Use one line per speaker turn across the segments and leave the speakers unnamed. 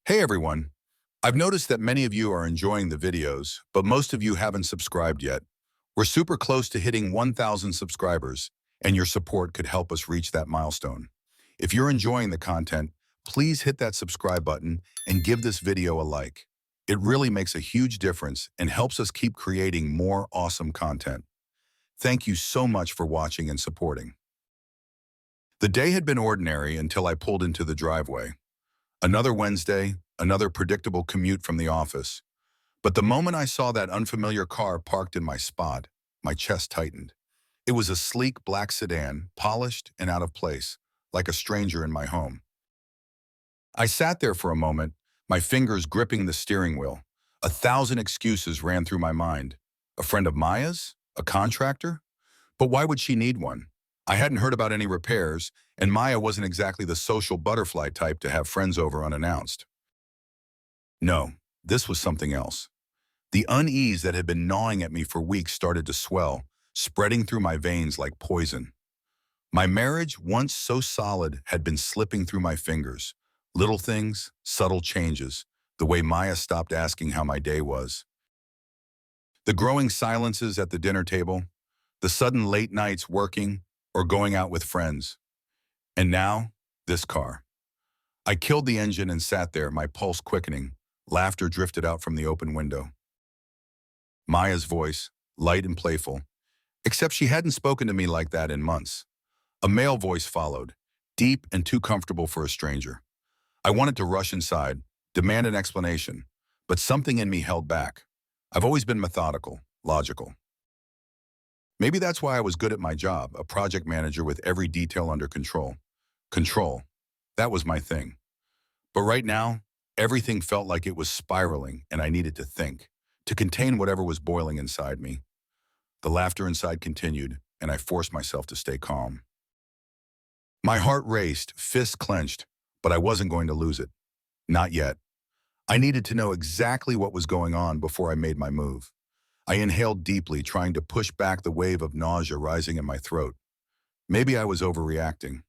Hey everyone, I've noticed that many of you are enjoying the videos, but most of you haven't subscribed yet. We're super close to hitting 1,000 subscribers, and your support could help us reach that milestone. If you're enjoying the content, please hit that subscribe button and give this video a like. It really makes a huge difference and helps us keep creating more awesome content. Thank you so much for watching and supporting. The day had been ordinary until I pulled into the driveway. Another Wednesday, another predictable commute from the office. But the moment I saw that unfamiliar car parked in my spot, my chest tightened. It was a sleek black sedan, polished and out of place, like a stranger in my home. I sat there for a moment, my fingers gripping the steering wheel. 1,000 excuses ran through my mind. A friend of Maya's? A contractor? But why would she need one? I hadn't heard about any repairs, and Maya wasn't exactly the social butterfly type to have friends over unannounced. No, this was something else. The unease that had been gnawing at me for weeks started to swell, spreading through my veins like poison. My marriage, once so solid, had been slipping through my fingers. Little things, subtle changes, the way Maya stopped asking how my day was. The growing silences at the dinner table, the sudden late nights working or going out with friends. And now, this car. I killed the engine and sat there, my pulse quickening. Laughter drifted out from the open window. Maya's voice, light and playful, except she hadn't spoken to me like that in months. A male voice followed, deep and too comfortable for a stranger. I wanted to rush inside, demand an explanation, but something in me held back. I've always been methodical, logical. Maybe that's why I was good at my job, a project manager with every detail under control. Control, that was my thing. But right now, everything felt like it was spiraling and I needed to think, to contain whatever was boiling inside me. The laughter inside continued, and I forced myself to stay calm. My heart raced, fists clenched, but I wasn't going to lose it. Not yet. I needed to know exactly what was going on before I made my move. I inhaled deeply, trying to push back the wave of nausea rising in my throat. Maybe I was overreacting.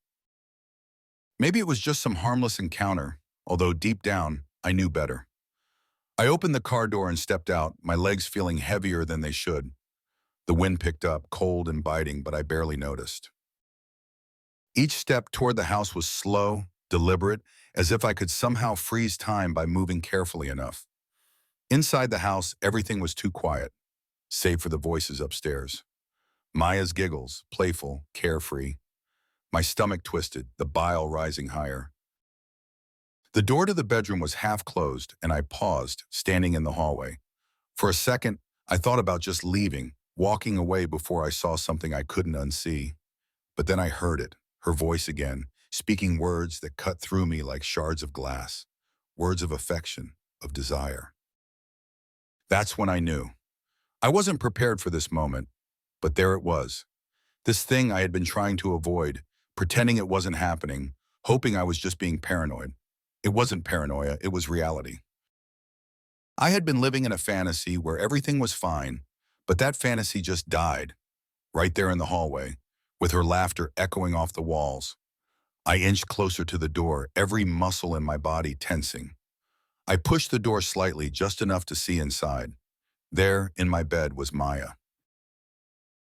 Maybe it was just some harmless encounter, although deep down, I knew better. I opened the car door and stepped out, my legs feeling heavier than they should. The wind picked up, cold and biting, but I barely noticed. Each step toward the house was slow, deliberate, as if I could somehow freeze time by moving carefully enough. Inside the house, everything was too quiet, save for the voices upstairs. Maya's giggles, playful, carefree. My stomach twisted, the bile rising higher. The door to the bedroom was half closed, and I paused, standing in the hallway. For a second, I thought about just leaving, walking away before I saw something I couldn't unsee. But then I heard it, her voice again, speaking words that cut through me like shards of glass, words of affection, of desire. That's when I knew. I wasn't prepared for this moment, but there it was. This thing I had been trying to avoid, pretending it wasn't happening, hoping I was just being paranoid. It wasn't paranoia, it was reality. I had been living in a fantasy where everything was fine, but that fantasy just died, right there in the hallway, with her laughter echoing off the walls. I inched closer to the door, every muscle in my body tensing. I pushed the door slightly, just enough to see inside. There, in my bed, was Maya.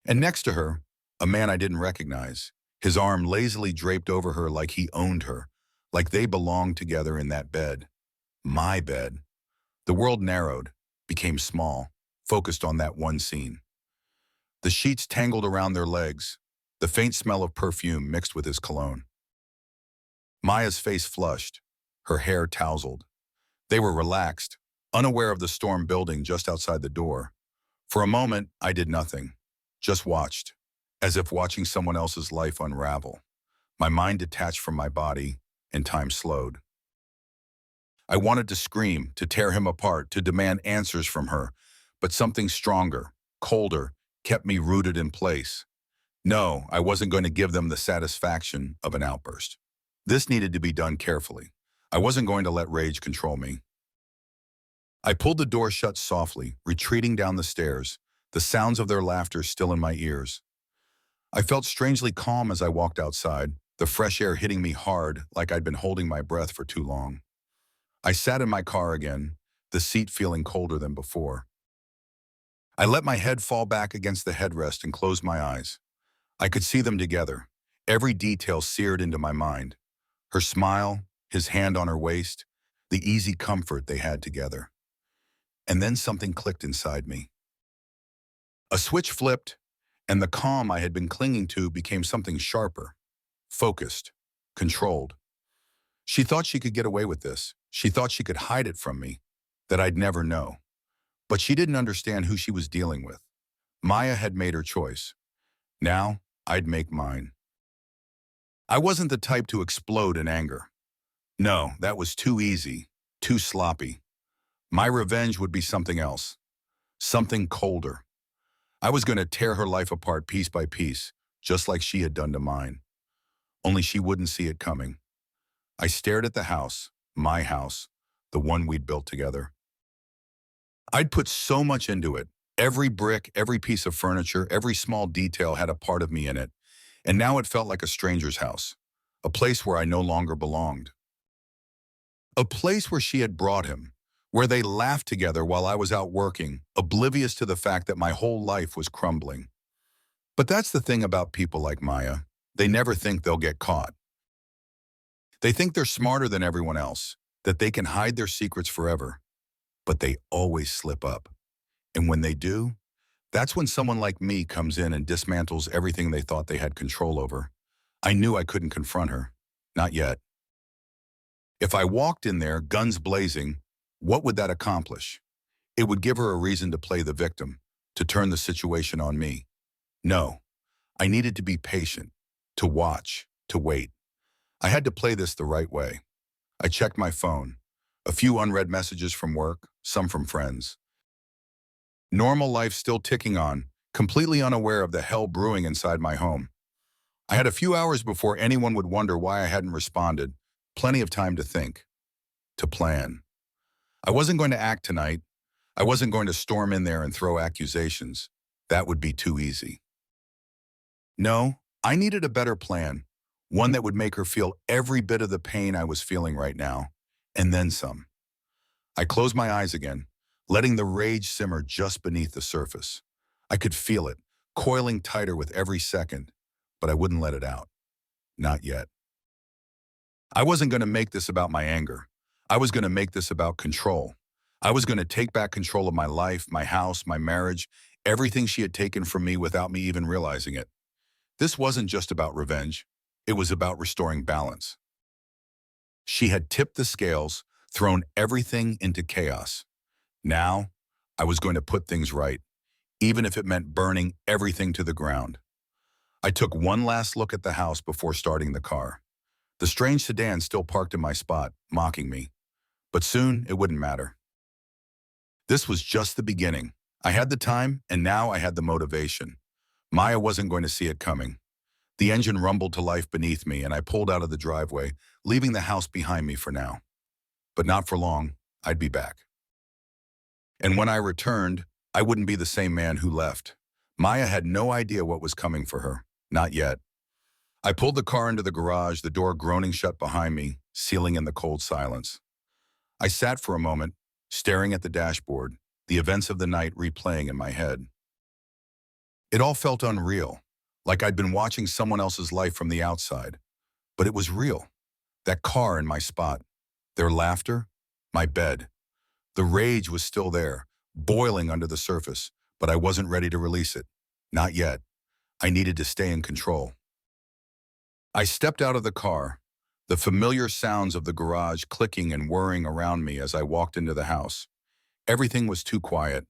And next to her, a man I didn't recognize, his arm lazily draped over her like he owned her, like they belonged together in that bed. My bed. The world narrowed, became small, focused on that one scene. The sheets tangled around their legs, the faint smell of perfume mixed with his cologne. Maya's face flushed, her hair tousled. They were relaxed, unaware of the storm building just outside the door. For a moment, I did nothing, just watched, as if watching someone else's life unravel. My mind detached from my body, and time slowed. I wanted to scream, to tear him apart, to demand answers from her, but something stronger, colder, kept me rooted in place. No, I wasn't going to give them the satisfaction of an outburst. This needed to be done carefully. I wasn't going to let rage control me. I pulled the door shut softly, retreating down the stairs, the sounds of their laughter still in my ears. I felt strangely calm as I walked outside, the fresh air hitting me hard like I'd been holding my breath for too long. I sat in my car again, the seat feeling colder than before. I let my head fall back against the headrest and closed my eyes. I could see them together, every detail seared into my mind. Her smile, his hand on her waist, the easy comfort they had together. And then something clicked inside me. A switch flipped, and the calm I had been clinging to became something sharper, focused, controlled. She thought she could get away with this. She thought she could hide it from me, that I'd never know. But she didn't understand who she was dealing with. Maya had made her choice. Now, I'd make mine. I wasn't the type to explode in anger. No, that was too easy, too sloppy. My revenge would be something else, something colder. I was going to tear her life apart piece by piece, just like she had done to mine. Only she wouldn't see it coming. I stared at the house, my house, the one we'd built together. I'd put so much into it. Every brick, every piece of furniture, every small detail had a part of me in it. And now it felt like a stranger's house, a place where I no longer belonged. A place where she had brought him, where they laughed together while I was out working, oblivious to the fact that my whole life was crumbling. But that's the thing about people like Maya. They never think they'll get caught. They think they're smarter than everyone else, that they can hide their secrets forever. But they always slip up. And when they do, that's when someone like me comes in and dismantles everything they thought they had control over. I knew I couldn't confront her. Not yet. If I walked in there, guns blazing, what would that accomplish? It would give her a reason to play the victim, to turn the situation on me. No, I needed to be patient, to watch, to wait. I had to play this the right way. I checked my phone. A few unread messages from work, some from friends. Normal life still ticking on, completely unaware of the hell brewing inside my home. I had a few hours before anyone would wonder why I hadn't responded, plenty of time to think, to plan. I wasn't going to act tonight. I wasn't going to storm in there and throw accusations. That would be too easy. No, I needed a better plan, one that would make her feel every bit of the pain I was feeling right now, and then some. I closed my eyes again, letting the rage simmer just beneath the surface. I could feel it, coiling tighter with every second, but I wouldn't let it out. Not yet. I wasn't going to make this about my anger. I was going to make this about control. I was going to take back control of my life, my house, my marriage, everything she had taken from me without me even realizing it. This wasn't just about revenge. It was about restoring balance. She had tipped the scales, thrown everything into chaos. Now, I was going to put things right, even if it meant burning everything to the ground. I took one last look at the house before starting the car. The strange sedan still parked in my spot, mocking me. But soon, it wouldn't matter. This was just the beginning. I had the time, and now I had the motivation. Maya wasn't going to see it coming. The engine rumbled to life beneath me, and I pulled out of the driveway, leaving the house behind me for now. But not for long. I'd be back. And when I returned, I wouldn't be the same man who left. Maya had no idea what was coming for her. Not yet. I pulled the car into the garage, the door groaning shut behind me, sealing in the cold silence. I sat for a moment, staring at the dashboard, the events of the night replaying in my head. It all felt unreal, like I'd been watching someone else's life from the outside. But it was real. That car in my spot, their laughter, my bed. The rage was still there, boiling under the surface, but I wasn't ready to release it. Not yet. I needed to stay in control. I stepped out of the car, the familiar sounds of the garage clicking and whirring around me as I walked into the house. Everything was too quiet.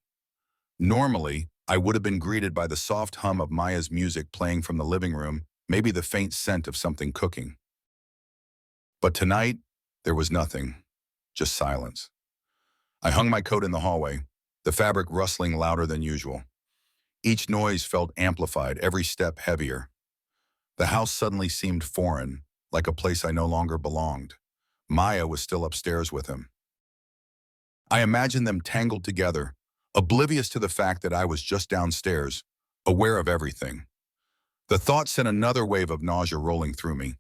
Normally, I would have been greeted by the soft hum of Maya's music playing from the living room, maybe the faint scent of something cooking. But tonight, there was nothing, just silence. I hung my coat in the hallway, the fabric rustling louder than usual. Each noise felt amplified, every step heavier. The house suddenly seemed foreign, like a place I no longer belonged. Maya was still upstairs with him. I imagined them tangled together, oblivious to the fact that I was just downstairs, aware of everything. The thought sent another wave of nausea rolling through me.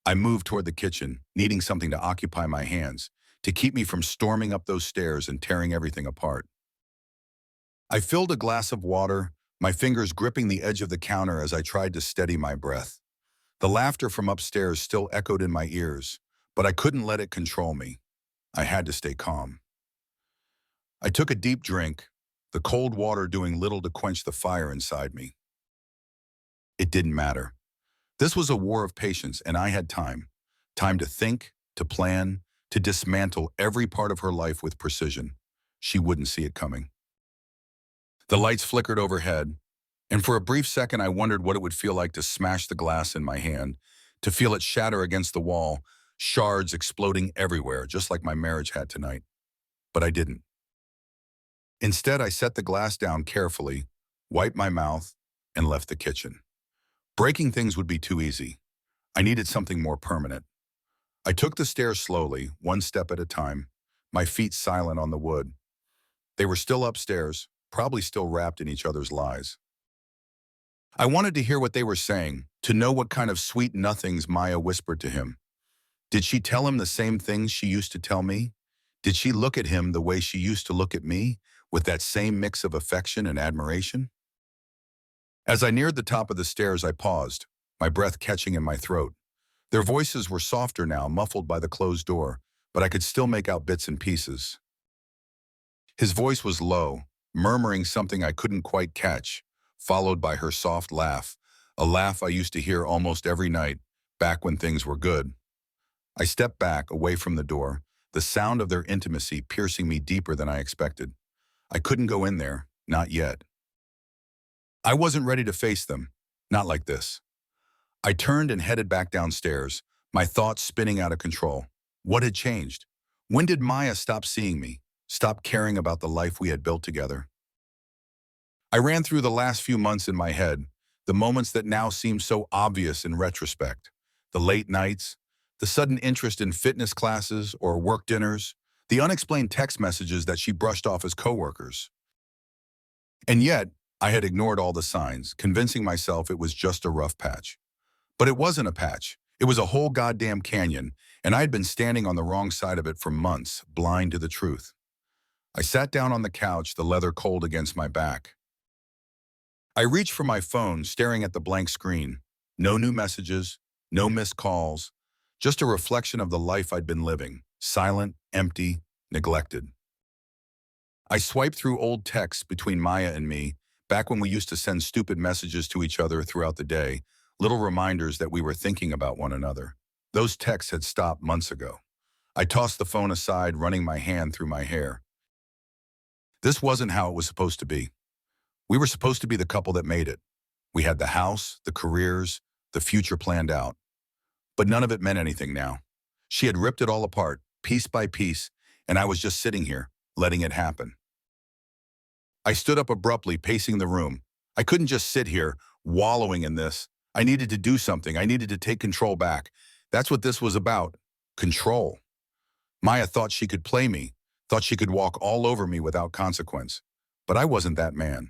I moved toward the kitchen, needing something to occupy my hands, to keep me from storming up those stairs and tearing everything apart. I filled a glass of water, my fingers gripping the edge of the counter as I tried to steady my breath. The laughter from upstairs still echoed in my ears, but I couldn't let it control me. I had to stay calm. I took a deep drink, the cold water doing little to quench the fire inside me. It didn't matter. This was a war of patience, and I had time. Time to think, to plan, to dismantle every part of her life with precision. She wouldn't see it coming. The lights flickered overhead, and for a brief second I wondered what it would feel like to smash the glass in my hand, to feel it shatter against the wall, shards exploding everywhere, just like my marriage had tonight. But I didn't. Instead, I set the glass down carefully, wiped my mouth, and left the kitchen. Breaking things would be too easy. I needed something more permanent. I took the stairs slowly, one step at a time, my feet silent on the wood. They were still upstairs, probably still wrapped in each other's lies. I wanted to hear what they were saying, to know what kind of sweet nothings Maya whispered to him. Did she tell him the same things she used to tell me? Did she look at him the way she used to look at me, with that same mix of affection and admiration? As I neared the top of the stairs, I paused, my breath catching in my throat. Their voices were softer now, muffled by the closed door, but I could still make out bits and pieces. His voice was low, murmuring something I couldn't quite catch, followed by her soft laugh, a laugh I used to hear almost every night, back when things were good. I stepped back, away from the door, the sound of their intimacy piercing me deeper than I expected. I couldn't go in there, not yet. I wasn't ready to face them, not like this. I turned and headed back downstairs, my thoughts spinning out of control. What had changed? When did Maya stop seeing me, stop caring about the life we had built together? I ran through the last few months in my head, the moments that now seem so obvious in retrospect. The late nights, the sudden interest in fitness classes or work dinners, the unexplained text messages that she brushed off as coworkers. And yet, I had ignored all the signs, convincing myself it was just a rough patch. But it wasn't a patch. It was a whole goddamn canyon, and I had been standing on the wrong side of it for months, blind to the truth. I sat down on the couch, the leather cold against my back. I reached for my phone, staring at the blank screen. No new messages, no missed calls, just a reflection of the life I'd been living, silent, empty, neglected. I swiped through old texts between Maya and me, back when we used to send stupid messages to each other throughout the day, little reminders that we were thinking about one another. Those texts had stopped months ago. I tossed the phone aside, running my hand through my hair. This wasn't how it was supposed to be. We were supposed to be the couple that made it. We had the house, the careers, the future planned out. But none of it meant anything now. She had ripped it all apart, piece by piece, and I was just sitting here, letting it happen. I stood up abruptly, pacing the room. I couldn't just sit here, wallowing in this. I needed to do something. I needed to take control back. That's what this was about. Control. Maya thought she could play me, thought she could walk all over me without consequence. But I wasn't that man.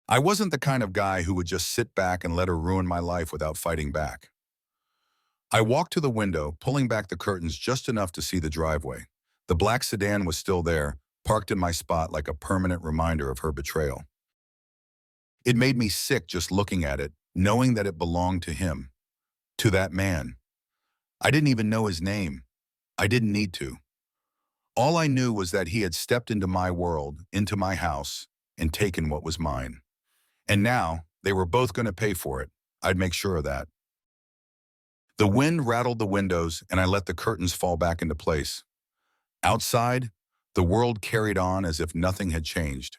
I wasn't the kind of guy who would just sit back and let her ruin my life without fighting back. I walked to the window, pulling back the curtains just enough to see the driveway. The black sedan was still there, parked in my spot like a permanent reminder of her betrayal. It made me sick just looking at it, knowing that it belonged to him, to that man. I didn't even know his name. I didn't need to. All I knew was that he had stepped into my world, into my house, and taken what was mine. And now, they were both going to pay for it. I'd make sure of that. The wind rattled the windows, and I let the curtains fall back into place. Outside, the world carried on as if nothing had changed.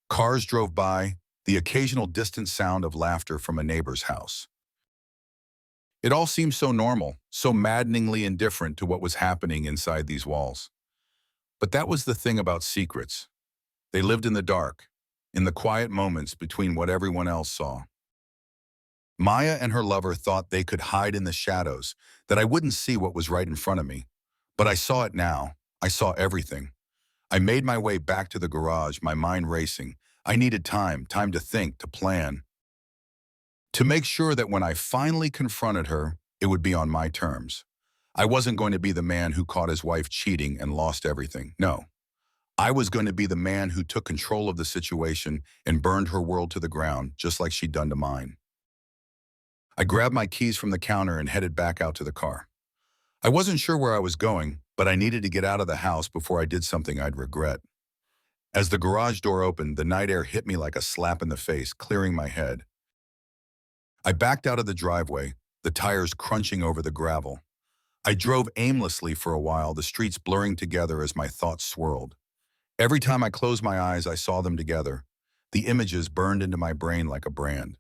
Cars drove by, the occasional distant sound of laughter from a neighbor's house. It all seemed so normal, so maddeningly indifferent to what was happening inside these walls. But that was the thing about secrets. They lived in the dark, in the quiet moments between what everyone else saw. Maya and her lover thought they could hide in the shadows, that I wouldn't see what was right in front of me. But I saw it now. I saw everything. I made my way back to the garage, my mind racing. I needed time to think, to plan. To make sure that when I finally confronted her, it would be on my terms. I wasn't going to be the man who caught his wife cheating and lost everything. No, I was going to be the man who took control of the situation and burned her world to the ground, just like she'd done to mine. I grabbed my keys from the counter and headed back out to the car. I wasn't sure where I was going, but I needed to get out of the house before I did something I'd regret. As the garage door opened, the night air hit me like a slap in the face, clearing my head. I backed out of the driveway, the tires crunching over the gravel. I drove aimlessly for a while, the streets blurring together as my thoughts swirled. Every time I closed my eyes, I saw them together. The images burned into my brain like a brand.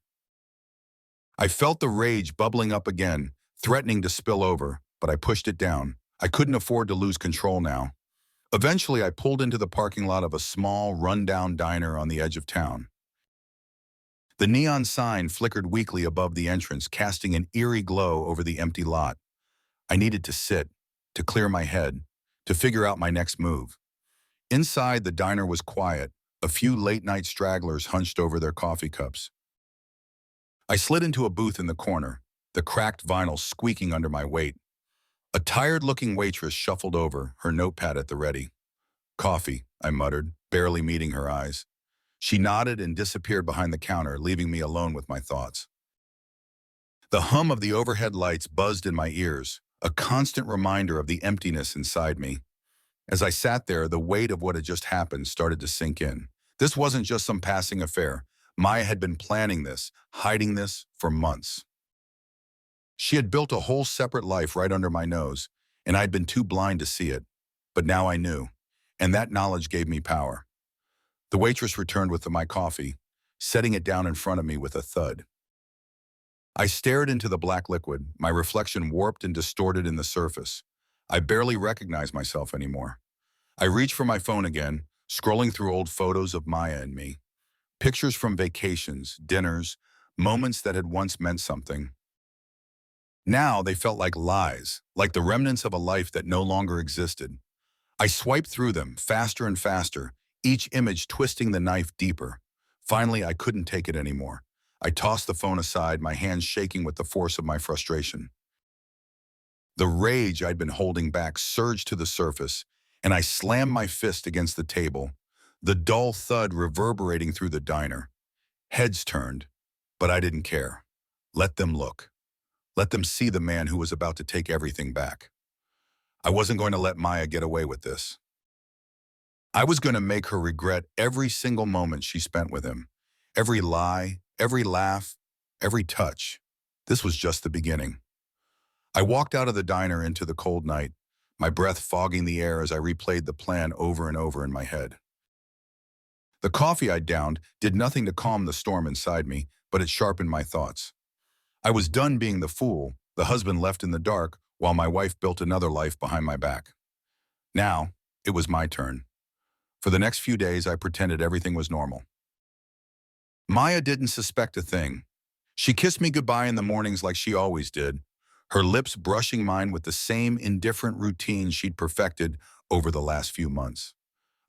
I felt the rage bubbling up again, threatening to spill over, but I pushed it down. I couldn't afford to lose control now. Eventually, I pulled into the parking lot of a small, run-down diner on the edge of town. The neon sign flickered weakly above the entrance, casting an eerie glow over the empty lot. I needed to sit, to clear my head, to figure out my next move. Inside, the diner was quiet, a few late-night stragglers hunched over their coffee cups. I slid into a booth in the corner, the cracked vinyl squeaking under my weight. A tired-looking waitress shuffled over, her notepad at the ready. "Coffee," I muttered, barely meeting her eyes. She nodded and disappeared behind the counter, leaving me alone with my thoughts. The hum of the overhead lights buzzed in my ears, a constant reminder of the emptiness inside me. As I sat there, the weight of what had just happened started to sink in. This wasn't just some passing affair. Maya had been planning this, hiding this, for months. She had built a whole separate life right under my nose, and I'd been too blind to see it. But now I knew, and that knowledge gave me power. The waitress returned with my coffee, setting it down in front of me with a thud. I stared into the black liquid, my reflection warped and distorted in the surface. I barely recognized myself anymore. I reached for my phone again, scrolling through old photos of Maya and me. Pictures from vacations, dinners, moments that had once meant something. Now they felt like lies, like the remnants of a life that no longer existed. I swiped through them, faster and faster, each image twisting the knife deeper. Finally, I couldn't take it anymore. I tossed the phone aside, my hands shaking with the force of my frustration. The rage I'd been holding back surged to the surface, and I slammed my fist against the table, the dull thud reverberating through the diner. Heads turned, but I didn't care. Let them look. Let them see the man who was about to take everything back. I wasn't going to let Maya get away with this. I was going to make her regret every single moment she spent with him. Every lie, every laugh, every touch. This was just the beginning. I walked out of the diner into the cold night, my breath fogging the air as I replayed the plan over and over in my head. The coffee I'd downed did nothing to calm the storm inside me, but it sharpened my thoughts. I was done being the fool, the husband left in the dark, while my wife built another life behind my back. Now, it was my turn. For the next few days, I pretended everything was normal. Maya didn't suspect a thing. She kissed me goodbye in the mornings like she always did, her lips brushing mine with the same indifferent routine she'd perfected over the last few months.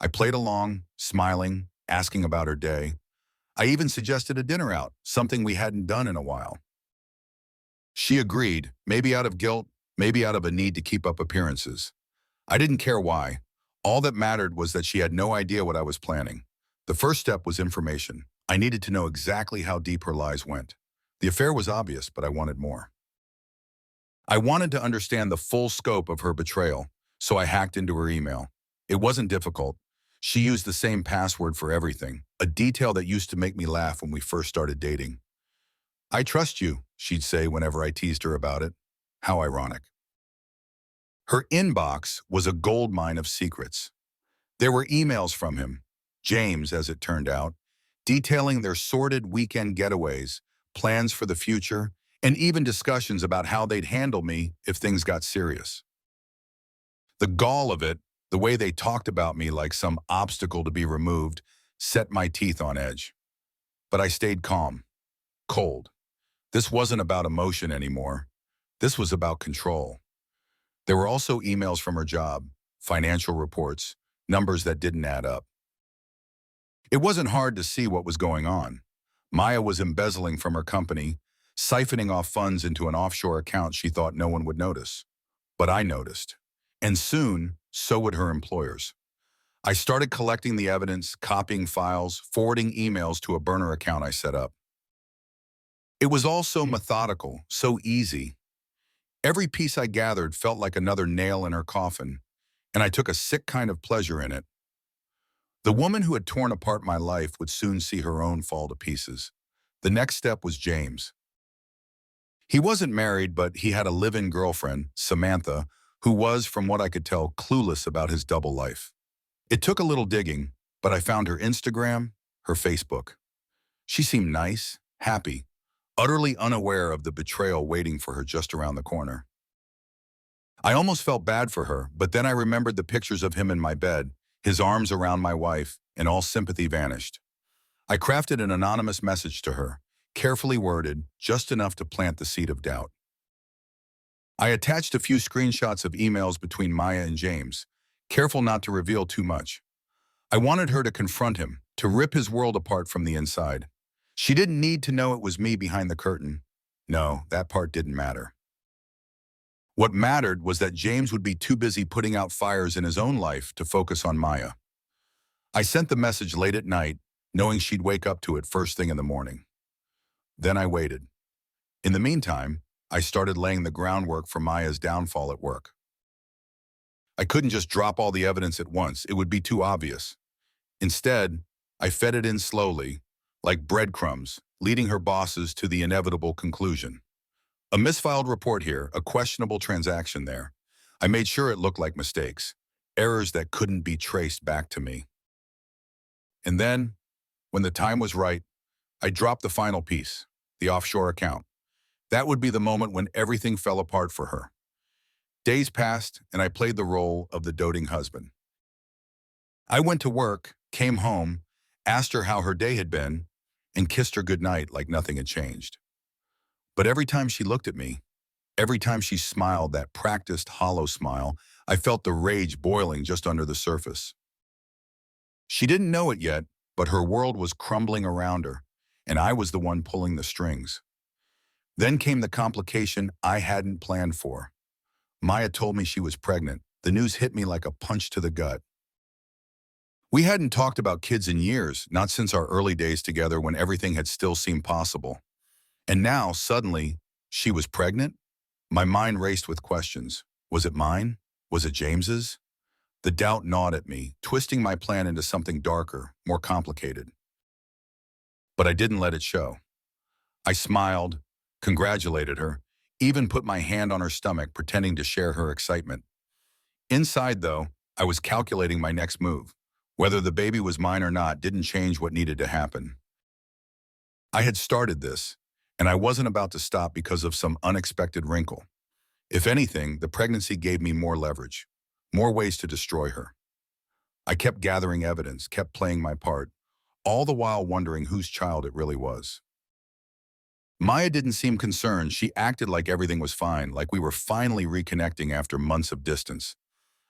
I played along, smiling, asking about her day. I even suggested a dinner out, something we hadn't done in a while. She agreed, maybe out of guilt, maybe out of a need to keep up appearances. I didn't care why. All that mattered was that she had no idea what I was planning. The first step was information. I needed to know exactly how deep her lies went. The affair was obvious, but I wanted more. I wanted to understand the full scope of her betrayal, so I hacked into her email. It wasn't difficult. She used the same password for everything, a detail that used to make me laugh when we first started dating. "I trust you," she'd say whenever I teased her about it. How ironic. Her inbox was a goldmine of secrets. There were emails from him, James as it turned out, detailing their sordid weekend getaways, plans for the future, and even discussions about how they'd handle me if things got serious. The gall of it, the way they talked about me like some obstacle to be removed, set my teeth on edge. But I stayed calm, cold. This wasn't about emotion anymore. This was about control. There were also emails from her job, financial reports, numbers that didn't add up. It wasn't hard to see what was going on. Maya was embezzling from her company, siphoning off funds into an offshore account she thought no one would notice. But I noticed. And soon, so would her employers. I started collecting the evidence, copying files, forwarding emails to a burner account I set up. It was all so methodical, so easy. Every piece I gathered felt like another nail in her coffin, and I took a sick kind of pleasure in it. The woman who had torn apart my life would soon see her own fall to pieces. The next step was James. He wasn't married, but he had a live-in girlfriend, Samantha, who was, from what I could tell, clueless about his double life. It took a little digging, but I found her Instagram, her Facebook. She seemed nice, happy, utterly unaware of the betrayal waiting for her just around the corner. I almost felt bad for her, but then I remembered the pictures of him in my bed, his arms around my wife, and all sympathy vanished. I crafted an anonymous message to her, carefully worded, just enough to plant the seed of doubt. I attached a few screenshots of emails between Maya and James, careful not to reveal too much. I wanted her to confront him, to rip his world apart from the inside. She didn't need to know it was me behind the curtain. No, that part didn't matter. What mattered was that James would be too busy putting out fires in his own life to focus on Maya. I sent the message late at night, knowing she'd wake up to it first thing in the morning. Then I waited. In the meantime, I started laying the groundwork for Maya's downfall at work. I couldn't just drop all the evidence at once. It would be too obvious. Instead, I fed it in slowly, like breadcrumbs, leading her bosses to the inevitable conclusion. A misfiled report here, a questionable transaction there. I made sure it looked like mistakes, errors that couldn't be traced back to me. And then, when the time was right, I dropped the final piece, the offshore account. That would be the moment when everything fell apart for her. Days passed, and I played the role of the doting husband. I went to work, came home, asked her how her day had been, and kissed her goodnight like nothing had changed. But every time she looked at me, every time she smiled that practiced, hollow smile, I felt the rage boiling just under the surface. She didn't know it yet, but her world was crumbling around her, and I was the one pulling the strings. Then came the complication I hadn't planned for. Maya told me she was pregnant. The news hit me like a punch to the gut. We hadn't talked about kids in years, not since our early days together when everything had still seemed possible. And now, suddenly, she was pregnant? My mind raced with questions. Was it mine? Was it James's? The doubt gnawed at me, twisting my plan into something darker, more complicated. But I didn't let it show. I smiled, congratulated her, even put my hand on her stomach, pretending to share her excitement. Inside, though, I was calculating my next move. Whether the baby was mine or not didn't change what needed to happen. I had started this, and I wasn't about to stop because of some unexpected wrinkle. If anything, the pregnancy gave me more leverage, more ways to destroy her. I kept gathering evidence, kept playing my part, all the while wondering whose child it really was. Maya didn't seem concerned. She acted like everything was fine, like we were finally reconnecting after months of distance.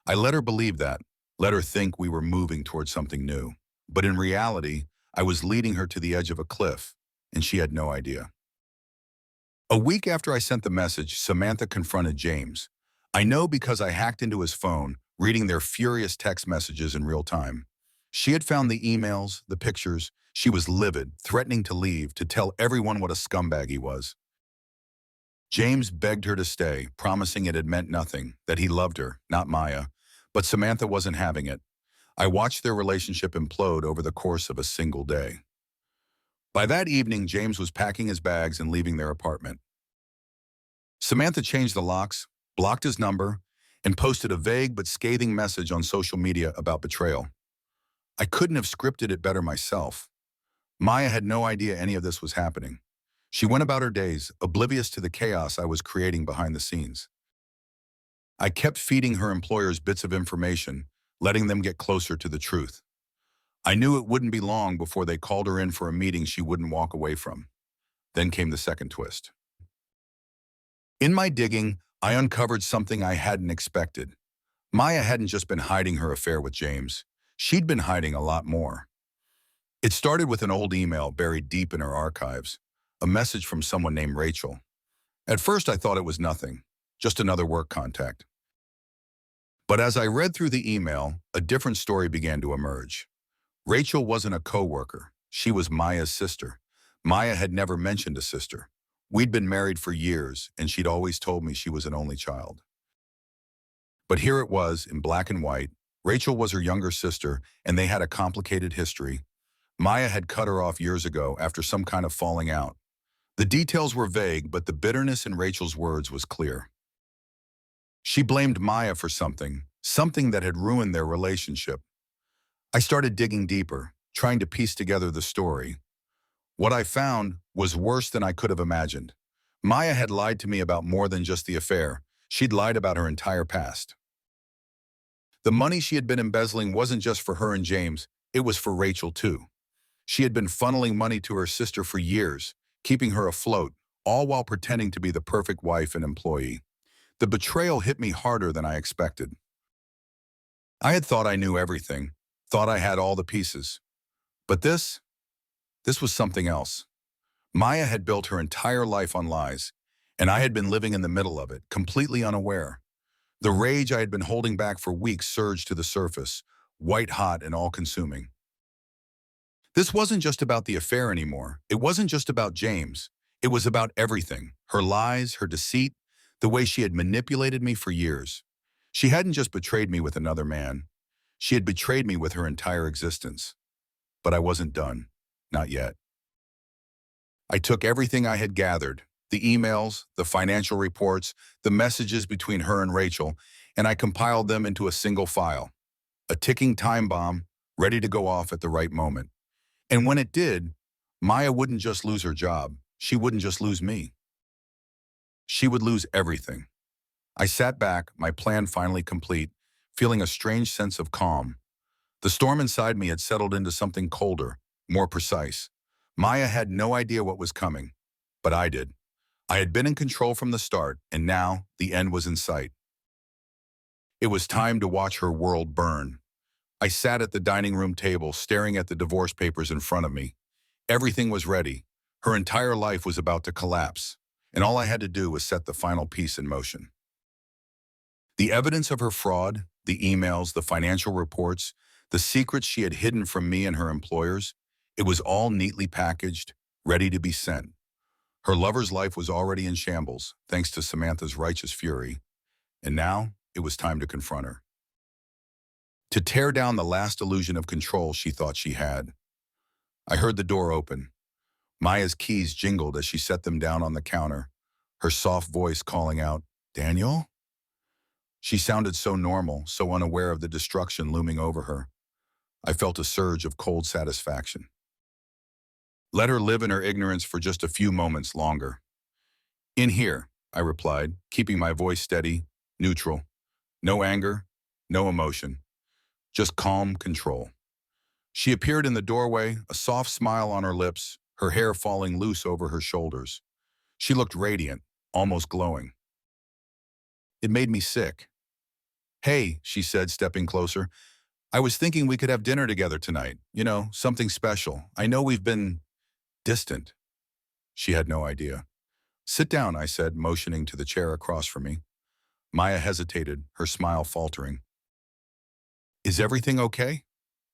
I let her believe that, let her think we were moving towards something new. But in reality, I was leading her to the edge of a cliff, and she had no idea. A week after I sent the message, Samantha confronted James. I know because I hacked into his phone, reading their furious text messages in real time. She had found the emails, the pictures. She was livid, threatening to leave, to tell everyone what a scumbag he was. James begged her to stay, promising it had meant nothing, that he loved her, not Maya. But Samantha wasn't having it. I watched their relationship implode over the course of a single day. By that evening, James was packing his bags and leaving their apartment. Samantha changed the locks, blocked his number, and posted a vague but scathing message on social media about betrayal. I couldn't have scripted it better myself. Maya had no idea any of this was happening. She went about her days, oblivious to the chaos I was creating behind the scenes. I kept feeding her employers bits of information, letting them get closer to the truth. I knew it wouldn't be long before they called her in for a meeting she wouldn't walk away from. Then came the second twist. In my digging, I uncovered something I hadn't expected. Maya hadn't just been hiding her affair with James. She'd been hiding a lot more. It started with an old email buried deep in her archives, a message from someone named Rachel. At first, I thought it was nothing, just another work contact. But as I read through the email, a different story began to emerge. Rachel wasn't a coworker. She was Maya's sister. Maya had never mentioned a sister. We'd been married for years, and she'd always told me she was an only child. But here it was, in black and white. Rachel was her younger sister, and they had a complicated history. Maya had cut her off years ago after some kind of falling out. The details were vague, but the bitterness in Rachel's words was clear. She blamed Maya for something that had ruined their relationship. I started digging deeper, trying to piece together the story. What I found was worse than I could have imagined. Maya had lied to me about more than just the affair. She'd lied about her entire past. The money she had been embezzling wasn't just for her and James, it was for Rachel too. She had been funneling money to her sister for years, keeping her afloat, all while pretending to be the perfect wife and employee. The betrayal hit me harder than I expected. I had thought I knew everything, thought I had all the pieces. But this was something else. Maya had built her entire life on lies, and I had been living in the middle of it, completely unaware. The rage I had been holding back for weeks surged to the surface, white hot and all-consuming. This wasn't just about the affair anymore. It wasn't just about James. It was about everything. Her lies, her deceit, the way she had manipulated me for years. She hadn't just betrayed me with another man. She had betrayed me with her entire existence. But I wasn't done. Not yet. I took everything I had gathered, the emails, the financial reports, the messages between her and Rachel, and I compiled them into a single file. A ticking time bomb, ready to go off at the right moment. And when it did, Maya wouldn't just lose her job. She wouldn't just lose me. She would lose everything. I sat back, my plan finally complete, feeling a strange sense of calm. The storm inside me had settled into something colder, more precise. Maya had no idea what was coming, but I did. I had been in control from the start, and now the end was in sight. It was time to watch her world burn. I sat at the dining room table, staring at the divorce papers in front of me. Everything was ready. Her entire life was about to collapse, and all I had to do was set the final piece in motion. The evidence of her fraud, the emails, the financial reports, the secrets she had hidden from me and her employers, it was all neatly packaged, ready to be sent. Her lover's life was already in shambles, thanks to Samantha's righteous fury, and now it was time to confront her. To tear down the last illusion of control she thought she had. I heard the door open. Maya's keys jingled as she set them down on the counter, her soft voice calling out, "Daniel?" She sounded so normal, so unaware of the destruction looming over her. I felt a surge of cold satisfaction. Let her live in her ignorance for just a few moments longer. "In here," I replied, keeping my voice steady, neutral. No anger, no emotion, just calm control. She appeared in the doorway, a soft smile on her lips, her hair falling loose over her shoulders. She looked radiant, almost glowing. It made me sick. "Hey," she said, stepping closer. "I was thinking we could have dinner together tonight. You know, something special. I know we've been distant." She had no idea. "Sit down," I said, motioning to the chair across from me. Maya hesitated, her smile faltering. "Is everything okay?"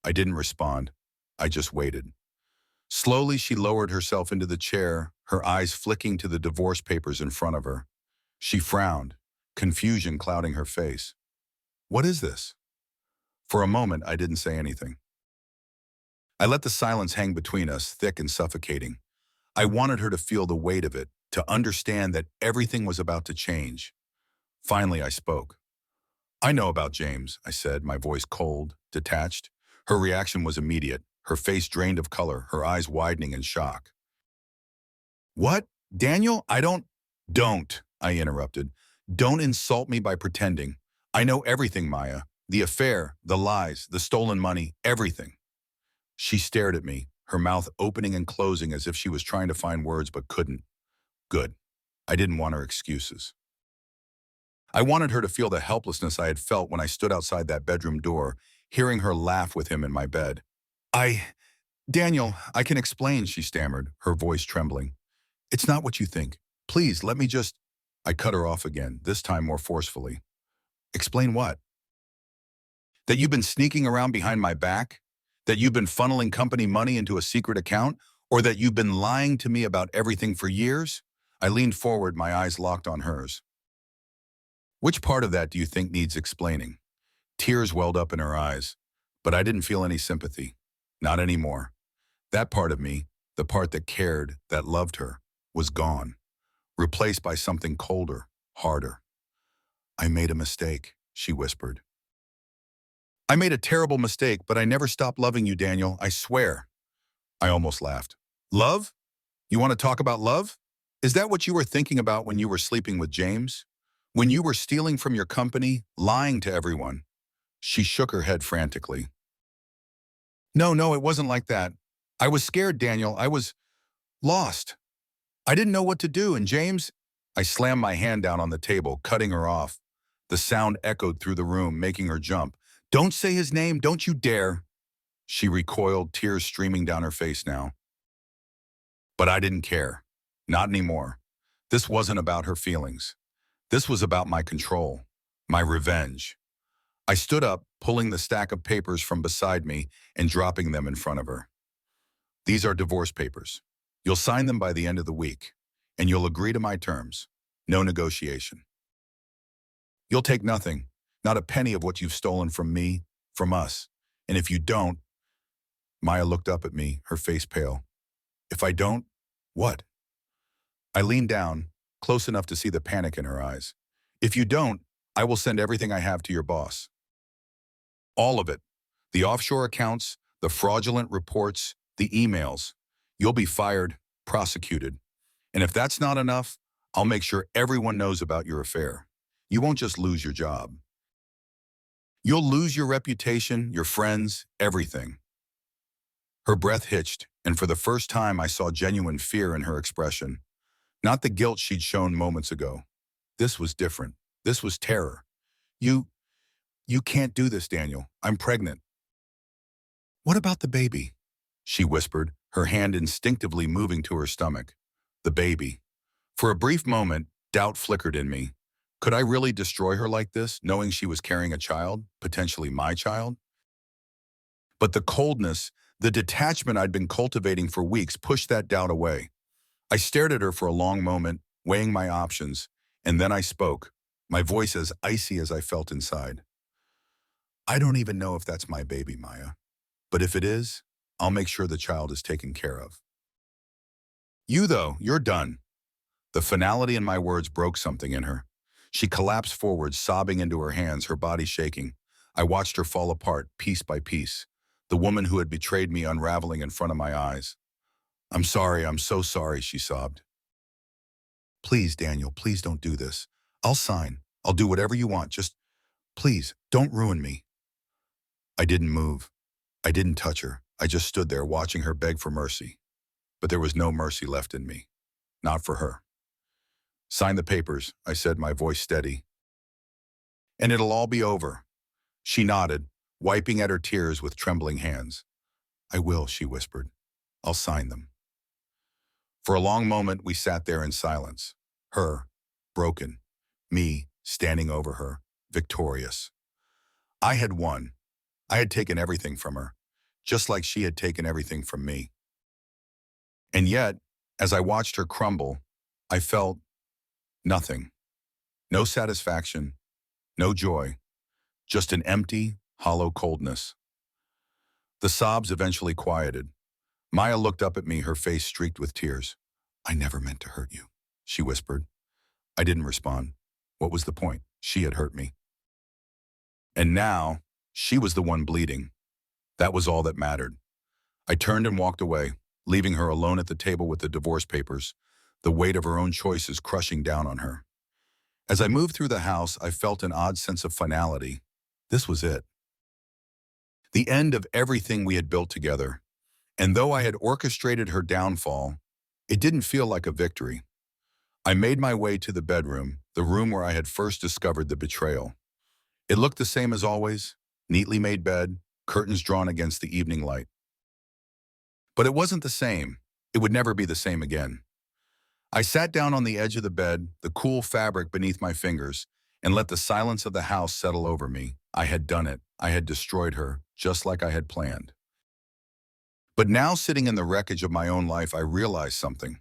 I didn't respond. I just waited. Slowly, she lowered herself into the chair, her eyes flicking to the divorce papers in front of her. She frowned, confusion clouding her face. "What is this?" For a moment, I didn't say anything. I let the silence hang between us, thick and suffocating. I wanted her to feel the weight of it, to understand that everything was about to change. Finally, I spoke. "I know about James," I said, my voice cold, detached. Her reaction was immediate, her face drained of color, her eyes widening in shock. "What? Daniel? Don't," I interrupted. "Don't insult me by pretending. I know everything, Maya. The affair, the lies, the stolen money, everything." She stared at me, her mouth opening and closing as if she was trying to find words but couldn't. Good. I didn't want her excuses. I wanted her to feel the helplessness I had felt when I stood outside that bedroom door, hearing her laugh with him in my bed. Daniel, I can explain," she stammered, her voice trembling. "It's not what you think. Please, let me just—" I cut her off again, this time more forcefully. "Explain what?" That you've been sneaking around behind my back? That you've been funneling company money into a secret account? Or that you've been lying to me about everything for years? I leaned forward, my eyes locked on hers. Which part of that do you think needs explaining? Tears welled up in her eyes, but I didn't feel any sympathy. Not anymore. That part of me, the part that cared, that loved her, was gone, replaced by something colder, harder. I made a mistake, she whispered. I made a terrible mistake, but I never stopped loving you, Daniel, I swear. I almost laughed. Love? You want to talk about love? Is that what you were thinking about when you were sleeping with James? When you were stealing from your company, lying to everyone? She shook her head frantically. No, it wasn't like that. I was scared, Daniel. I was lost. I didn't know what to do, and James... I slammed my hand down on the table, cutting her off. The sound echoed through the room, making her jump. Don't say his name, don't you dare. She recoiled, tears streaming down her face now. But I didn't care. Not anymore. This wasn't about her feelings. This was about my control, my revenge. I stood up, pulling the stack of papers from beside me and dropping them in front of her. These are divorce papers. You'll sign them by the end of the week, and you'll agree to my terms. No negotiation. You'll take nothing, not a penny of what you've stolen from me, from us. And if you don't... Maya looked up at me, her face pale. If I don't, what? I leaned down, close enough to see the panic in her eyes. If you don't, I will send everything I have to your boss. All of it. The offshore accounts, the fraudulent reports, the emails. You'll be fired, prosecuted. And if that's not enough, I'll make sure everyone knows about your affair. You won't just lose your job. You'll lose your reputation, your friends, everything. Her breath hitched, and for the first time I saw genuine fear in her expression. Not the guilt she'd shown moments ago. This was different. This was terror. You can't do this, Daniel. I'm pregnant. What about the baby? She whispered, her hand instinctively moving to her stomach. The baby. For a brief moment, doubt flickered in me. Could I really destroy her like this, knowing she was carrying a child, potentially my child? But the coldness, the detachment I'd been cultivating for weeks pushed that doubt away. I stared at her for a long moment, weighing my options, and then I spoke, my voice as icy as I felt inside. I don't even know if that's my baby, Maya. But if it is, I'll make sure the child is taken care of. You, though, you're done. The finality in my words broke something in her. She collapsed forward, sobbing into her hands, her body shaking. I watched her fall apart, piece by piece, the woman who had betrayed me unraveling in front of my eyes. I'm sorry, I'm so sorry, she sobbed. Please, Daniel, please don't do this. I'll sign. I'll do whatever you want. Just, please, don't ruin me. I didn't move. I didn't touch her. I just stood there watching her beg for mercy. But there was no mercy left in me. Not for her. Sign the papers, I said, my voice steady. And it'll all be over. She nodded, wiping at her tears with trembling hands. I will, she whispered. I'll sign them. For a long moment, we sat there in silence. Her, broken. Me, standing over her, victorious. I had won. I had taken everything from her, just like she had taken everything from me. And yet, as I watched her crumble, I felt nothing. No satisfaction, no joy, just an empty, hollow coldness. The sobs eventually quieted. Maya looked up at me, her face streaked with tears. I never meant to hurt you, she whispered. I didn't respond. What was the point? She had hurt me. And now, she was the one bleeding. That was all that mattered. I turned and walked away, leaving her alone at the table with the divorce papers, the weight of her own choices crushing down on her. As I moved through the house, I felt an odd sense of finality. This was it. The end of everything we had built together. And though I had orchestrated her downfall, it didn't feel like a victory. I made my way to the bedroom, the room where I had first discovered the betrayal. It looked the same as always, neatly made bed, curtains drawn against the evening light. But it wasn't the same. It would never be the same again. I sat down on the edge of the bed, the cool fabric beneath my fingers, and let the silence of the house settle over me. I had done it. I had destroyed her, just like I had planned. But now, sitting in the wreckage of my own life, I realized something.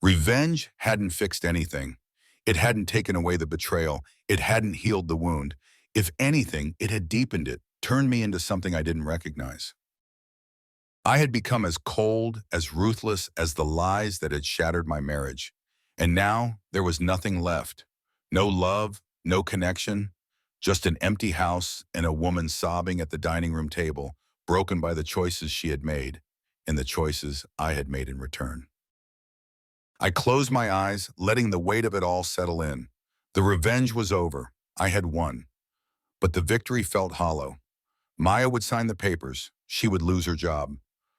Revenge hadn't fixed anything. It hadn't taken away the betrayal. It hadn't healed the wound. If anything, it had deepened it, turned me into something I didn't recognize. I had become as cold, as ruthless as the lies that had shattered my marriage. And now there was nothing left. No love, no connection, just an empty house and a woman sobbing at the dining room table, broken by the choices she had made and the choices I had made in return. I closed my eyes, letting the weight of it all settle in. The revenge was over. I had won. But the victory felt hollow. Maya would sign the papers. She would lose her job.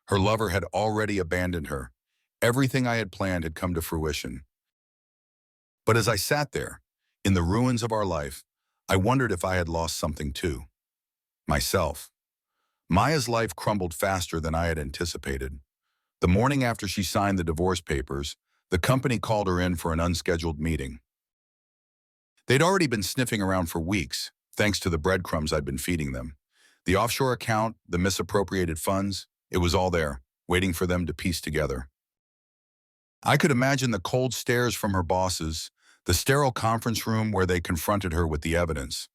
Her lover had already abandoned her. Everything I had planned had come to fruition. But as I sat there, in the ruins of our life, I wondered if I had lost something too. Myself. Maya's life crumbled faster than I had anticipated. The morning after she signed the divorce papers, the company called her in for an unscheduled meeting. They'd already been sniffing around for weeks, thanks to the breadcrumbs I'd been feeding them. The offshore account, the misappropriated funds, it was all there, waiting for them to piece together. I could imagine the cold stares from her bosses, the sterile conference room where they confronted her with the evidence.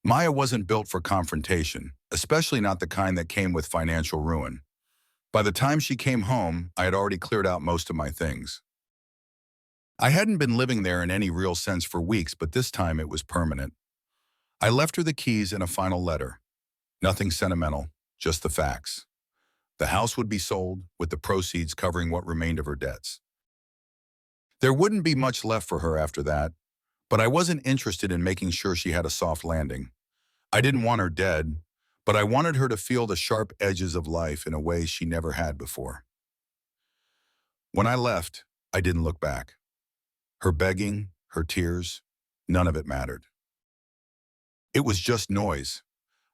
Maya wasn't built for confrontation, especially not the kind that came with financial ruin. By the time she came home, I had already cleared out most of my things. I hadn't been living there in any real sense for weeks, but this time it was permanent. I left her the keys and a final letter. Nothing sentimental, just the facts. The house would be sold, with the proceeds covering what remained of her debts. There wouldn't be much left for her after that, but I wasn't interested in making sure she had a soft landing. I didn't want her dead, but I wanted her to feel the sharp edges of life in a way she never had before. When I left, I didn't look back. Her begging, her tears, none of it mattered. It was just noise.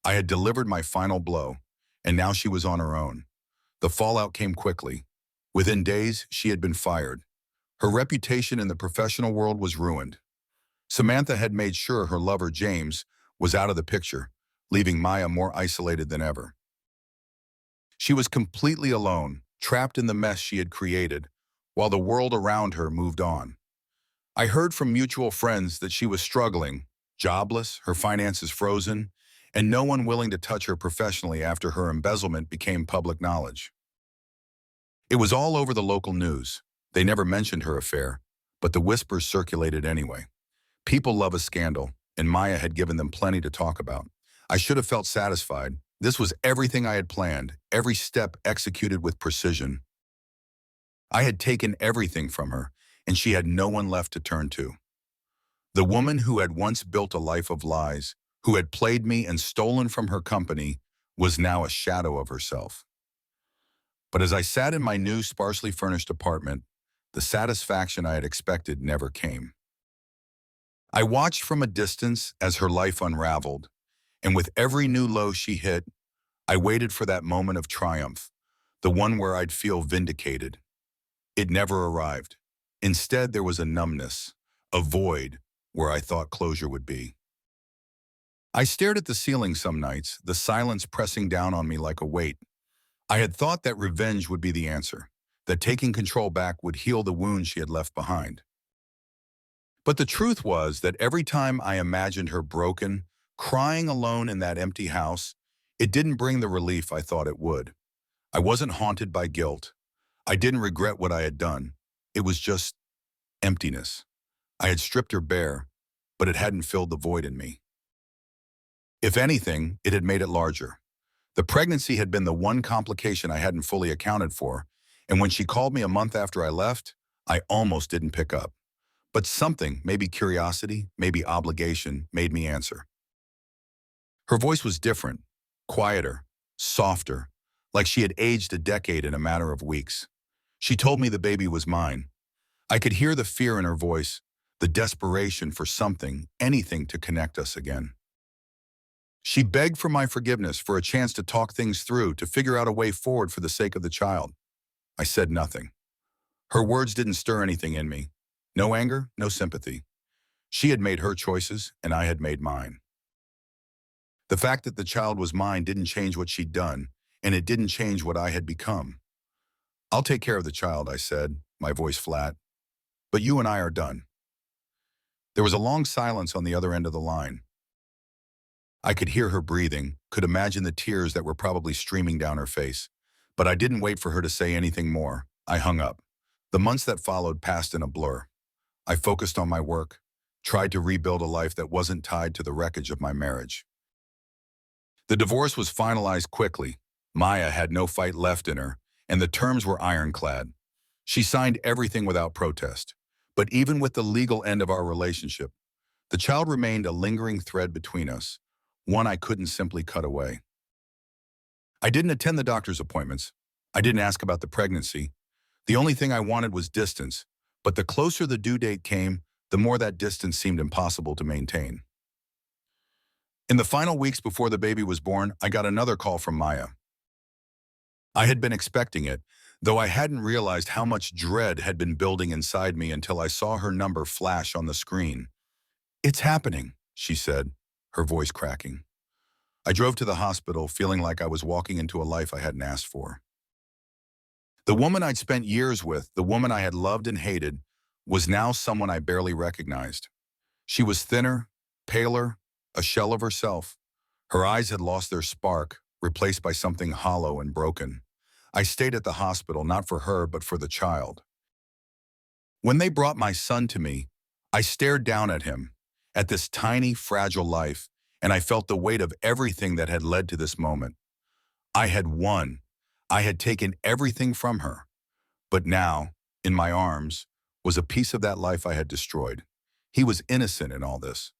I had delivered my final blow, and now she was on her own. The fallout came quickly. Within days, she had been fired. Her reputation in the professional world was ruined. Samantha had made sure her lover, James, was out of the picture, leaving Maya more isolated than ever. She was completely alone, trapped in the mess she had created, while the world around her moved on. I heard from mutual friends that she was struggling, jobless, her finances frozen, and no one willing to touch her professionally after her embezzlement became public knowledge. It was all over the local news. They never mentioned her affair, but the whispers circulated anyway. People love a scandal, and Maya had given them plenty to talk about. I should have felt satisfied. This was everything I had planned, every step executed with precision. I had taken everything from her, and she had no one left to turn to. The woman who had once built a life of lies, who had played me and stolen from her company, was now a shadow of herself. But as I sat in my new, sparsely furnished apartment, the satisfaction I had expected never came. I watched from a distance as her life unraveled, and with every new low she hit, I waited for that moment of triumph, the one where I'd feel vindicated. It never arrived. Instead, there was a numbness, a void where I thought closure would be. I stared at the ceiling some nights, the silence pressing down on me like a weight. I had thought that revenge would be the answer, that taking control back would heal the wounds she had left behind. But the truth was that every time I imagined her broken, crying alone in that empty house, it didn't bring the relief I thought it would. I wasn't haunted by guilt. I didn't regret what I had done. It was just emptiness. I had stripped her bare, but it hadn't filled the void in me. If anything, it had made it larger. The pregnancy had been the one complication I hadn't fully accounted for, and when she called me a month after I left, I almost didn't pick up. But something, maybe curiosity, maybe obligation, made me answer. Her voice was different, quieter, softer, like she had aged a decade in a matter of weeks. She told me the baby was mine. I could hear the fear in her voice, the desperation for something, anything to connect us again. She begged for my forgiveness, for a chance to talk things through, to figure out a way forward for the sake of the child. I said nothing. Her words didn't stir anything in me. No anger, no sympathy. She had made her choices, and I had made mine. The fact that the child was mine didn't change what she'd done, and it didn't change what I had become. "I'll take care of the child," I said, my voice flat. "But you and I are done." There was a long silence on the other end of the line. I could hear her breathing, could imagine the tears that were probably streaming down her face. But I didn't wait for her to say anything more. I hung up. The months that followed passed in a blur. I focused on my work, tried to rebuild a life that wasn't tied to the wreckage of my marriage. The divorce was finalized quickly. Maya had no fight left in her, and the terms were ironclad. She signed everything without protest. But even with the legal end of our relationship, the child remained a lingering thread between us, one I couldn't simply cut away. I didn't attend the doctor's appointments. I didn't ask about the pregnancy. The only thing I wanted was distance, but the closer the due date came, the more that distance seemed impossible to maintain. In the final weeks before the baby was born, I got another call from Maya. I had been expecting it, though I hadn't realized how much dread had been building inside me until I saw her number flash on the screen. "It's happening," she said, her voice cracking. I drove to the hospital feeling like I was walking into a life I hadn't asked for. The woman I'd spent years with, the woman I had loved and hated, was now someone I barely recognized. She was thinner, paler, a shell of herself. Her eyes had lost their spark, replaced by something hollow and broken. I stayed at the hospital not for her, but for the child. When they brought my son to me, I stared down at him, at this tiny, fragile life, and I felt the weight of everything that had led to this moment. I had won. I had taken everything from her. But now, in my arms, was a piece of that life I had destroyed. He was innocent in all this.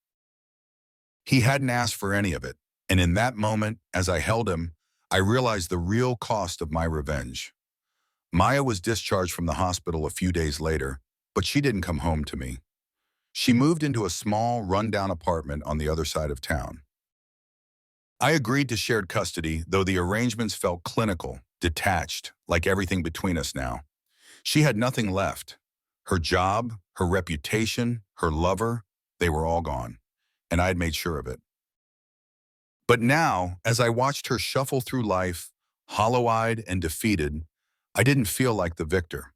He hadn't asked for any of it, and in that moment, as I held him, I realized the real cost of my revenge. Maya was discharged from the hospital a few days later, but she didn't come home to me. She moved into a small, run-down apartment on the other side of town. I agreed to shared custody, though the arrangements felt clinical, detached, like everything between us now. She had nothing left. Her job, her reputation, her lover, they were all gone, and I had made sure of it. But now, as I watched her shuffle through life, hollow-eyed and defeated, I didn't feel like the victor.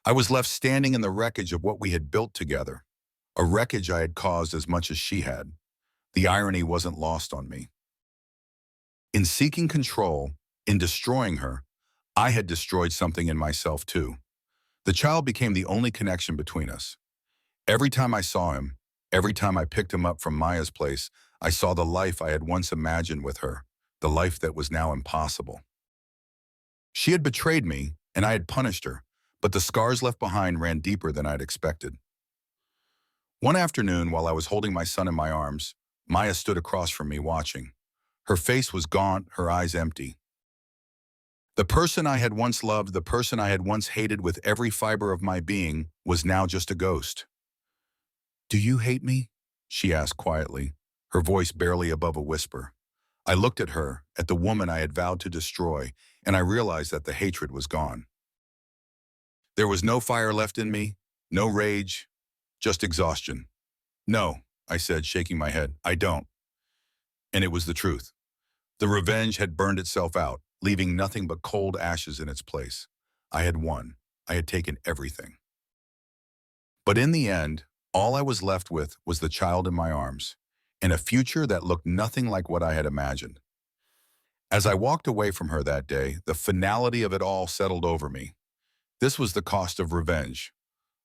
I was left standing in the wreckage of what we had built together, a wreckage I had caused as much as she had. The irony wasn't lost on me. In seeking control, in destroying her, I had destroyed something in myself too. The child became the only connection between us. Every time I saw him, every time I picked him up from Maya's place, I saw the life I had once imagined with her, the life that was now impossible. She had betrayed me, and I had punished her, but the scars left behind ran deeper than I'd expected. One afternoon, while I was holding my son in my arms, Maya stood across from me watching. Her face was gaunt, her eyes empty. The person I had once loved, the person I had once hated with every fiber of my being, was now just a ghost. "Do you hate me?" she asked quietly, her voice barely above a whisper. I looked at her, at the woman I had vowed to destroy, and I realized that the hatred was gone. There was no fire left in me, no rage, just exhaustion. "No," I said, shaking my head, "I don't." And it was the truth. The revenge had burned itself out, leaving nothing but cold ashes in its place. I had won. I had taken everything. But in the end, all I was left with was the child in my arms, and a future that looked nothing like what I had imagined. As I walked away from her that day, the finality of it all settled over me. This was the cost of revenge,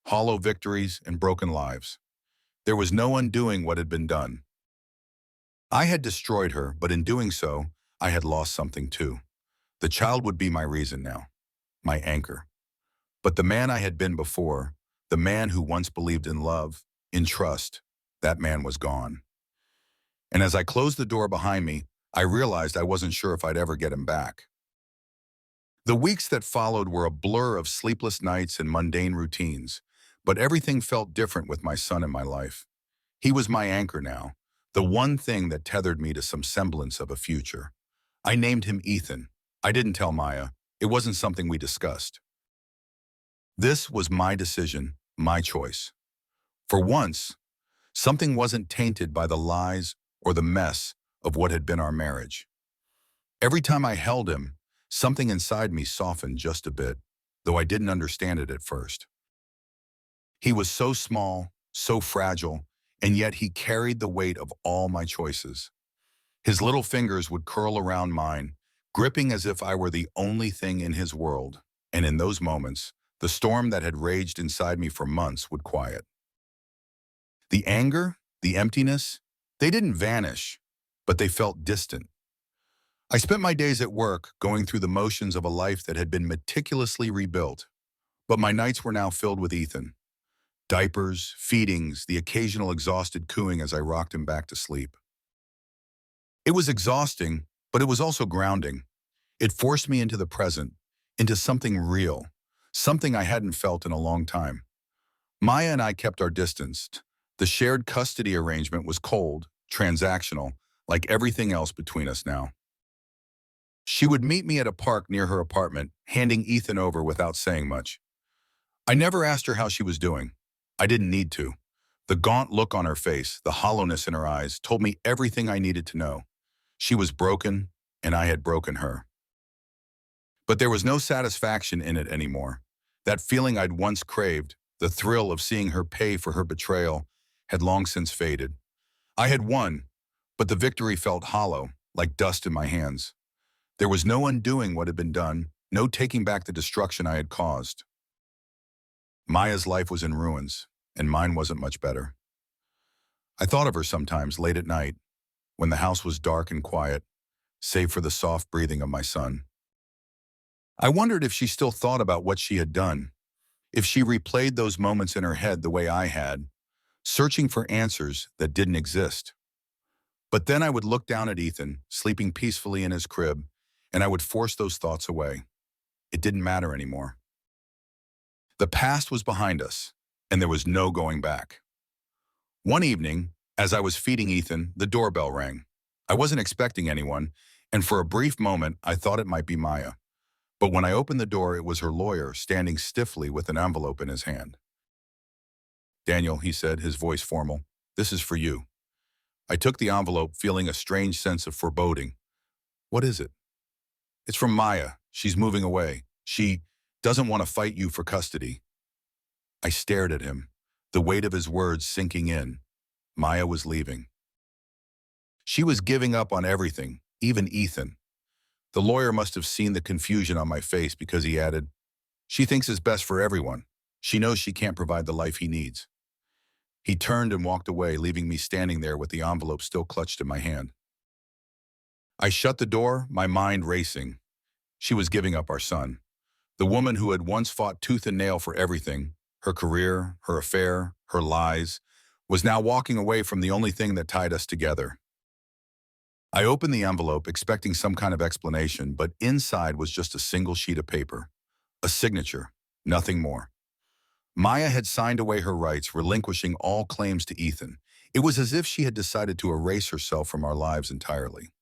hollow victories and broken lives. There was no undoing what had been done. I had destroyed her, but in doing so, I had lost something too. The child would be my reason now, my anchor. But the man I had been before, the man who once believed in love, in trust, that man was gone. And as I closed the door behind me, I realized I wasn't sure if I'd ever get him back. The weeks that followed were a blur of sleepless nights and mundane routines, but everything felt different with my son in my life. He was my anchor now, the one thing that tethered me to some semblance of a future. I named him Ethan. I didn't tell Maya. It wasn't something we discussed. This was my decision, my choice. For once, Something wasn't tainted by the lies or the mess of what had been our marriage. Every time I held him, something inside me softened just a bit, though I didn't understand it at first. He was so small, so fragile, and yet he carried the weight of all my choices. His little fingers would curl around mine, gripping as if I were the only thing in his world. And in those moments, the storm that had raged inside me for months would quiet. The anger, the emptiness, they didn't vanish, but they felt distant. I spent my days at work going through the motions of a life that had been meticulously rebuilt, but my nights were now filled with Ethan. Diapers, feedings, the occasional exhausted cooing as I rocked him back to sleep. It was exhausting, but it was also grounding. It forced me into the present, into something real, something I hadn't felt in a long time. Maya and I kept our distance. The shared custody arrangement was cold, transactional, like everything else between us now. She would meet me at a park near her apartment, handing Ethan over without saying much. I never asked her how she was doing. I didn't need to. The gaunt look on her face, the hollowness in her eyes, told me everything I needed to know. She was broken, and I had broken her. But there was no satisfaction in it anymore. That feeling I'd once craved, the thrill of seeing her pay for her betrayal, had long since faded. I had won, but the victory felt hollow, like dust in my hands. There was no undoing what had been done, no taking back the destruction I had caused. Maya's life was in ruins, and mine wasn't much better. I thought of her sometimes late at night, when the house was dark and quiet, save for the soft breathing of my son. I wondered if she still thought about what she had done, if she replayed those moments in her head the way I had, searching for answers that didn't exist. But then I would look down at Ethan, sleeping peacefully in his crib, and I would force those thoughts away. It didn't matter anymore. The past was behind us, and there was no going back. One evening, as I was feeding Ethan, the doorbell rang. I wasn't expecting anyone, and for a brief moment, I thought it might be Maya. But when I opened the door, it was her lawyer, standing stiffly with an envelope in his hand. "Daniel," he said, his voice formal, "this is for you." I took the envelope, feeling a strange sense of foreboding. "What is it?" "It's from Maya. She's moving away. She doesn't want to fight you for custody." I stared at him, the weight of his words sinking in. Maya was leaving. She was giving up on everything, even Ethan. The lawyer must have seen the confusion on my face because he added, "She thinks it's best for everyone. She knows she can't provide the life he needs." He turned and walked away, leaving me standing there with the envelope still clutched in my hand. I shut the door, my mind racing. She was giving up our son. The woman who had once fought tooth and nail for everything, her career, her affair, her lies, was now walking away from the only thing that tied us together. I opened the envelope, expecting some kind of explanation, but inside was just a single sheet of paper. A signature, nothing more. Maya had signed away her rights, relinquishing all claims to Ethan. It was as if she had decided to erase herself from our lives entirely.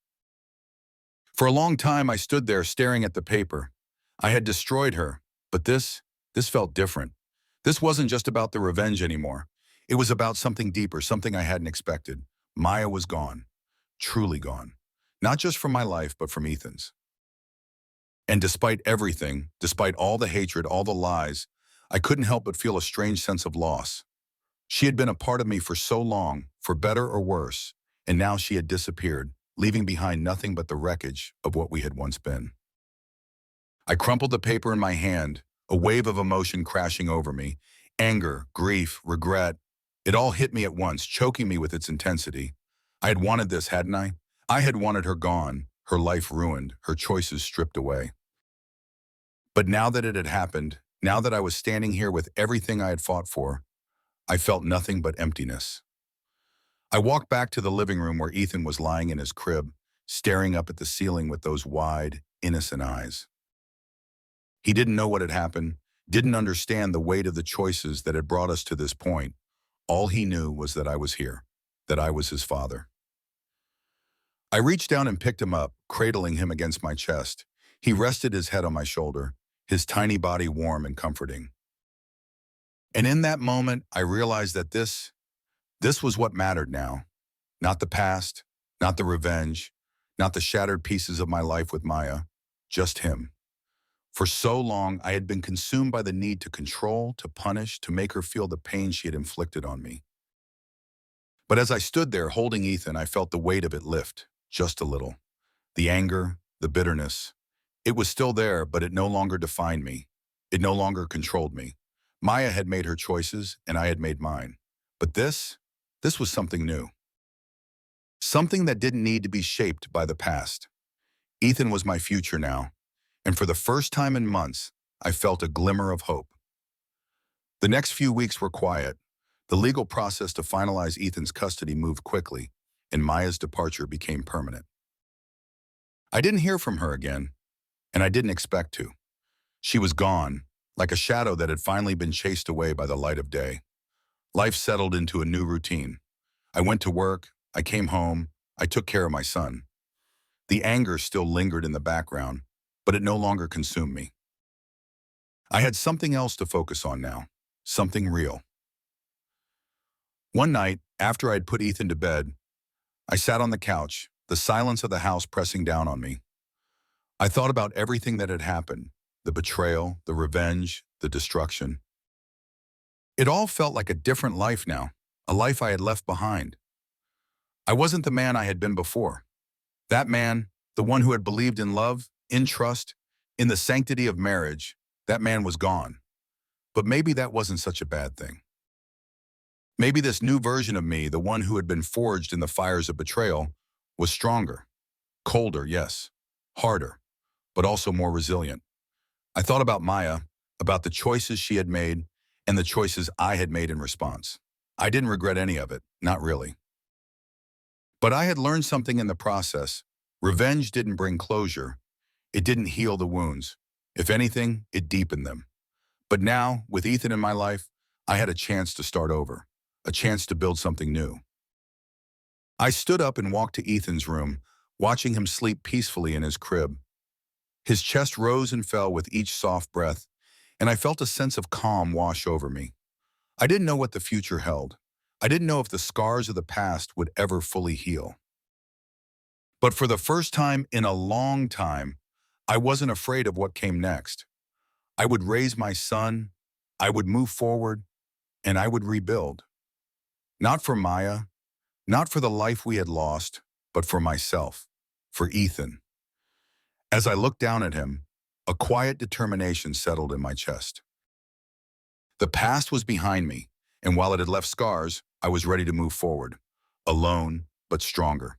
For a long time, I stood there staring at the paper. I had destroyed her, but this felt different. This wasn't just about the revenge anymore. It was about something deeper, something I hadn't expected. Maya was gone, truly gone. Not just from my life, but from Ethan's. And despite everything, despite all the hatred, all the lies, I couldn't help but feel a strange sense of loss. She had been a part of me for so long, for better or worse, and now she had disappeared, leaving behind nothing but the wreckage of what we had once been. I crumpled the paper in my hand, a wave of emotion crashing over me. Anger, grief, regret. It all hit me at once, choking me with its intensity. I had wanted this, hadn't I? I had wanted her gone, her life ruined, her choices stripped away. But now that it had happened, now that I was standing here with everything I had fought for, I felt nothing but emptiness. I walked back to the living room where Ethan was lying in his crib, staring up at the ceiling with those wide, innocent eyes. He didn't know what had happened, didn't understand the weight of the choices that had brought us to this point. All he knew was that I was here, that I was his father. I reached down and picked him up, cradling him against my chest. He rested his head on my shoulder, his tiny body warm and comforting. And in that moment, I realized that this This was what mattered now. Not the past, not the revenge, not the shattered pieces of my life with Maya, just him. For so long, I had been consumed by the need to control, to punish, to make her feel the pain she had inflicted on me. But as I stood there holding Ethan, I felt the weight of it lift, just a little. The anger, the bitterness. It was still there, but it no longer defined me. It no longer controlled me. Maya had made her choices, and I had made mine. But this was something new. Something that didn't need to be shaped by the past. Ethan was my future now, and for the first time in months, I felt a glimmer of hope. The next few weeks were quiet. The legal process to finalize Ethan's custody moved quickly, and Maya's departure became permanent. I didn't hear from her again, and I didn't expect to. She was gone, like a shadow that had finally been chased away by the light of day. Life settled into a new routine. I went to work, I came home, I took care of my son. The anger still lingered in the background, but it no longer consumed me. I had something else to focus on now, something real. One night, after I'd put Ethan to bed, I sat on the couch, the silence of the house pressing down on me. I thought about everything that had happened, the betrayal, the revenge, the destruction. It all felt like a different life now, a life I had left behind. I wasn't the man I had been before. That man, the one who had believed in love, in trust, in the sanctity of marriage, that man was gone. But maybe that wasn't such a bad thing. Maybe this new version of me, the one who had been forged in the fires of betrayal, was stronger, colder, yes, harder, but also more resilient. I thought about Maya, about the choices she had made, and the choices I had made in response. I didn't regret any of it, not really. But I had learned something in the process. Revenge didn't bring closure. It didn't heal the wounds. If anything, it deepened them. But now, with Ethan in my life, I had a chance to start over, a chance to build something new. I stood up and walked to Ethan's room, watching him sleep peacefully in his crib. His chest rose and fell with each soft breath, and I felt a sense of calm wash over me. I didn't know what the future held. I didn't know if the scars of the past would ever fully heal. But for the first time in a long time, I wasn't afraid of what came next. I would raise my son, I would move forward, and I would rebuild. Not for Maya, not for the life we had lost, but for myself, for Ethan. As I looked down at him, a quiet determination settled in my chest. The past was behind me, and while it had left scars, I was ready to move forward, alone but stronger.